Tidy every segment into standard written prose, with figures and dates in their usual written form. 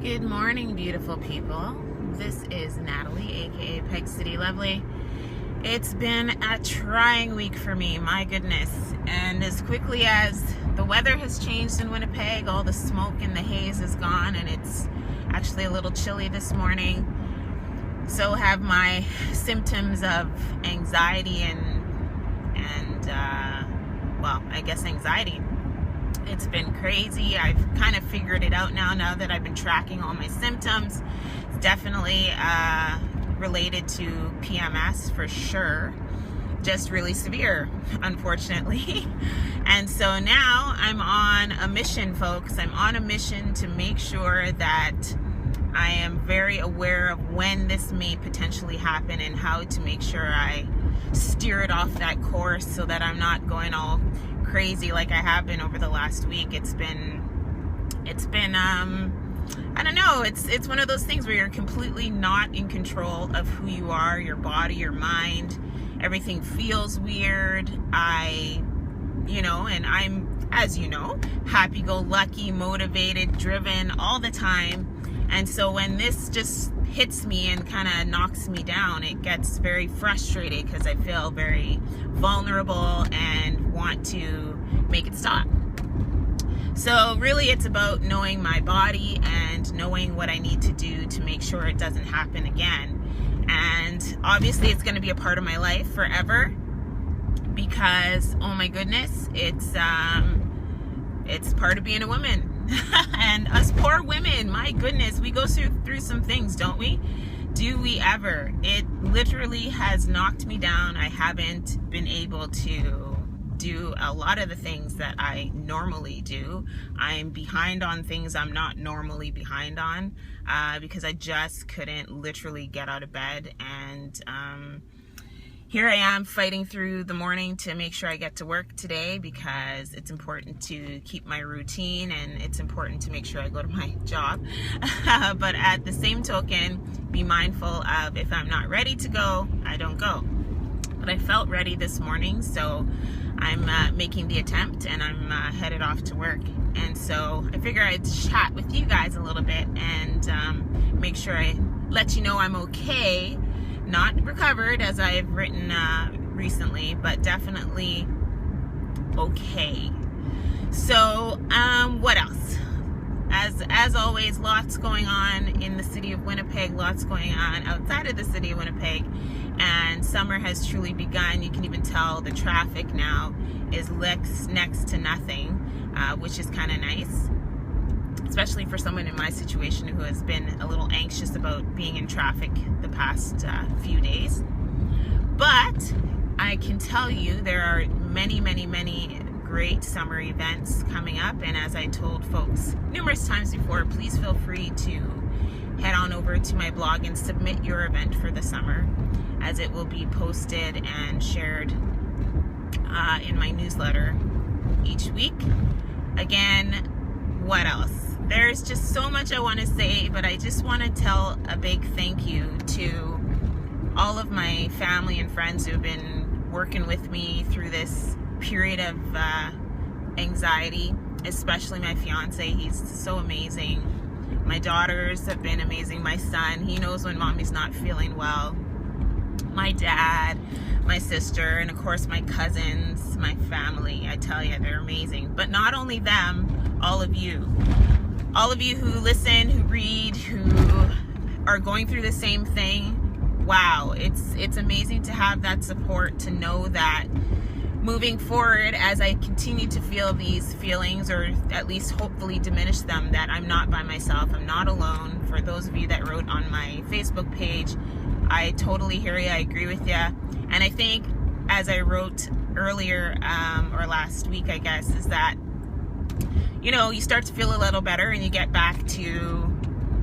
Good morning, beautiful people. This is Natalie, aka Peg City Lovely. It's been a trying week for me, my goodness. And as quickly as the weather has changed in Winnipeg, all the smoke and the haze is gone, and it's actually a little chilly this morning. So have my symptoms of anxiety and I guess anxiety. It's been crazy. I've kind of figured it out now that I've been tracking all my symptoms. It's definitely related to PMS for sure. Just really severe, unfortunately. And so now I'm on a mission, folks. I'm on a mission to make sure that I am very aware of when this may potentially happen and how to make sure I steer it off that course so that I'm not going all crazy like I have been over the last week. It's been I don't know, it's one of those things where you're completely not in control of who you are, your body, your mind. Everything feels weird. And I'm, as you know, happy-go-lucky, motivated, driven all the time. And so when this just hits me and kind of knocks me down, it gets very frustrating because I feel very vulnerable and want to make it stop. So really it's about knowing my body and knowing what I need to do to make sure it doesn't happen again. And obviously it's going to be a part of my life forever because, oh my goodness, it's part of being a woman. And us poor women, my goodness, we go through some things, don't we? Do we ever? It literally has knocked me down. I haven't been able to do a lot of the things that I normally do. I'm behind on things I'm not normally behind on because I just couldn't literally get out of bed. And here I am fighting through the morning to make sure I get to work today because it's important to keep my routine and it's important to make sure I go to my job. But at the same token, be mindful of if I'm not ready to go, I don't go. But I felt ready this morning, so I'm making the attempt and I'm headed off to work. And so I figure I'd chat with you guys a little bit and make sure I let you know I'm okay. Not recovered, as I've written recently, but definitely okay. So, what else? As always, lots going on in the city of Winnipeg, lots going on outside of the city of Winnipeg, and summer has truly begun. You can even tell the traffic now is next to nothing, which is kind of nice. Especially for someone in my situation who has been a little anxious about being in traffic the past few days. But I can tell you there are many, many, many great summer events coming up. And as I told folks numerous times before, please feel free to head on over to my blog and submit your event for the summer, as it will be posted and shared in my newsletter each week. Again, what else? There's just so much I want to say, but I just want to tell a big thank you to all of my family and friends who have been working with me through this period of anxiety, especially my fiance. He's so amazing. My daughters have been amazing. My son, he knows when mommy's not feeling well. My dad, my sister, and of course my cousins, my family. I tell you, they're amazing. But not only them, all of you who listen, who read, who are going through the same thing. Wow, it's amazing to have that support, to know that moving forward, as I continue to feel these feelings, or at least hopefully diminish them, that I'm not by myself, I'm not alone. For those of you that wrote on my Facebook page, I totally hear you, I agree with you. And I think, as I wrote earlier, or last week I guess, is that you start to feel a little better and you get back to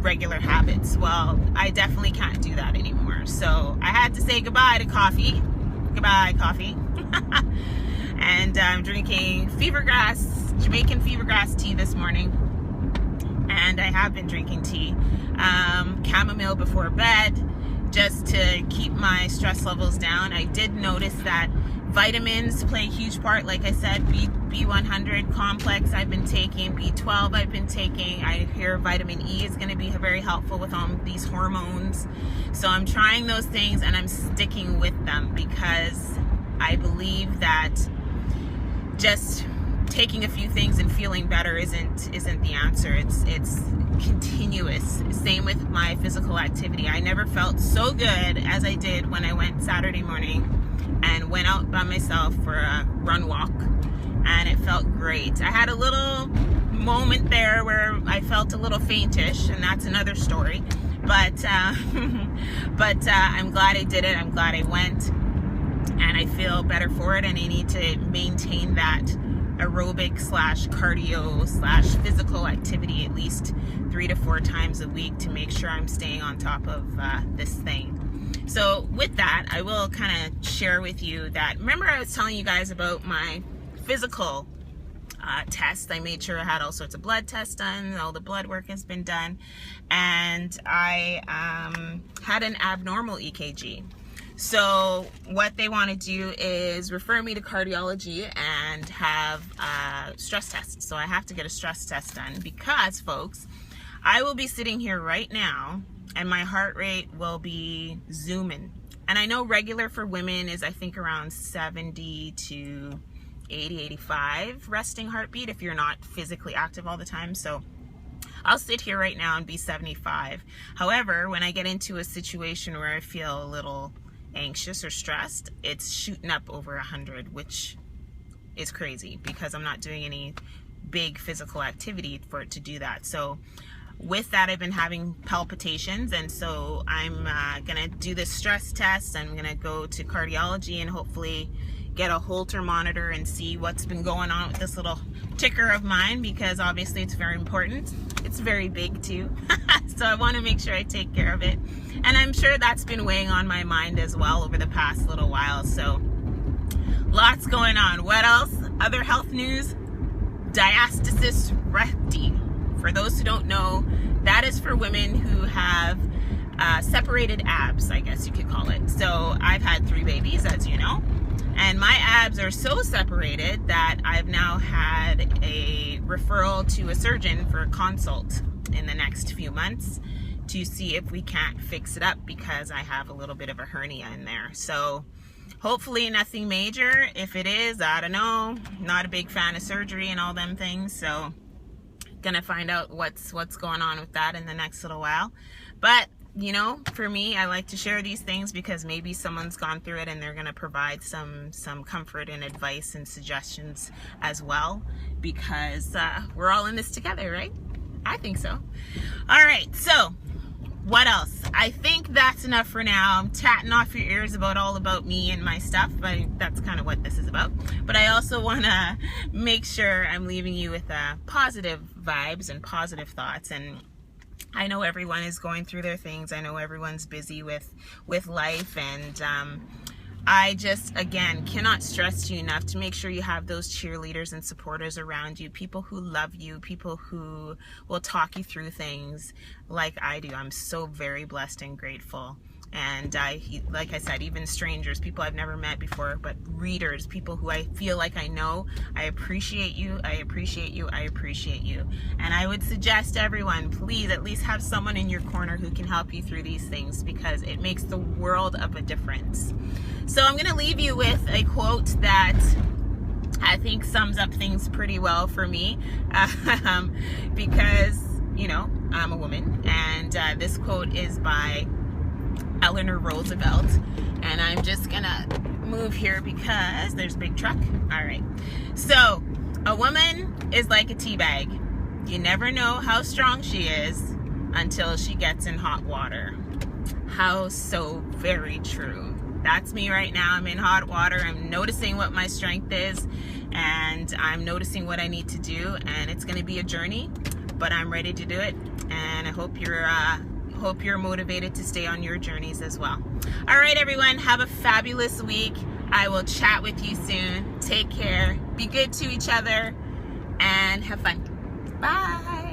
regular habits. Well, I definitely can't do that anymore. So I had to say goodbye to coffee. Goodbye, coffee. And I'm drinking Jamaican fevergrass tea this morning. And I have been drinking tea. Chamomile before bed, just to keep my stress levels down. I did notice that Vitamins play a huge part. Like I said, B100 complex I've been taking, B12 I've been taking. I hear vitamin E is going to be very helpful with these hormones. So I'm trying those things and I'm sticking with them because I believe that just taking a few things and feeling better isn't the answer. It's continuous. Same with my physical activity. I never felt so good as I did when I went Saturday morning and went out by myself for a run walk, and it felt great. I had a little moment there where I felt a little faintish, and that's another story, but I'm glad I did it. I'm glad I went, and I feel better for it, and I need to maintain that aerobic / cardio / physical activity at least 3 to 4 times a week to make sure I'm staying on top of this thing. So with that, I will kind of share with you that, remember I was telling you guys about my physical test. I made sure I had all sorts of blood tests done, all the blood work has been done, and I had an abnormal EKG. So what they want to do is refer me to cardiology and have a stress test. So I have to get a stress test done because, folks, I will be sitting here right now and my heart rate will be zooming. And I know regular for women is, I think, around 70 to 80, 85 resting heartbeat if you're not physically active all the time. So I'll sit here right now and be 75. However, when I get into a situation where I feel a little anxious or stressed, it's shooting up over 100, which is crazy because I'm not doing any big physical activity for it to do that. So with that, I've been having palpitations, and so I'm gonna do this stress test. I'm gonna go to cardiology and hopefully get a Holter monitor and see what's been going on with this little ticker of mine, because obviously it's very important. It's very big too. So I want to make sure I take care of it, and I'm sure that's been weighing on my mind as well over the past little while. So lots going on. What else? Other health news: diastasis recti. For those who don't know, that is for women who have separated abs, I guess you could call it. So I've had 3 babies, as you know, and my abs are so separated that I've now had a referral to a surgeon for a consult in the next few months to see if we can't fix it up, because I have a little bit of a hernia in there. So hopefully nothing major. If it is, I don't know. Not a big fan of surgery and all them things, so gonna find out what's going on with that in the next little while. But you know, for me, I like to share these things because maybe someone's gone through it and they're gonna provide some comfort and advice and suggestions as well, because we're all in this together, right? I think so. All right, so what else? I think that's enough for now. I'm tatting off your ears about me and my stuff, but that's kind of what this is about. But I also want to make sure I'm leaving you with positive vibes and positive thoughts. And I know everyone is going through their things. I know everyone's busy with life, and I just, again, cannot stress to you enough to make sure you have those cheerleaders and supporters around you, people who love you, people who will talk you through things like I do. I'm so very blessed and grateful. And like I said, even strangers, people I've never met before, but readers, people who I feel like I know, I appreciate you, I appreciate you, I appreciate you. And I would suggest everyone, please at least have someone in your corner who can help you through these things, because it makes the world of a difference. So I'm going to leave you with a quote that I think sums up things pretty well for me, because, you know, I'm a woman, and this quote is by Eleanor Roosevelt, and I'm just gonna move here because there's a big truck. All right, so a woman is like a tea bag. You never know how strong she is until she gets in hot water. How so very true. That's me right now. I'm in hot water. I'm noticing what my strength is, and I'm noticing what I need to do, and it's going to be a journey, but I'm ready to do it, and I hope you're motivated to stay on your journeys as well. All right, everyone, have a fabulous week. I will chat with you soon. Take care. Be good to each other and have fun. Bye.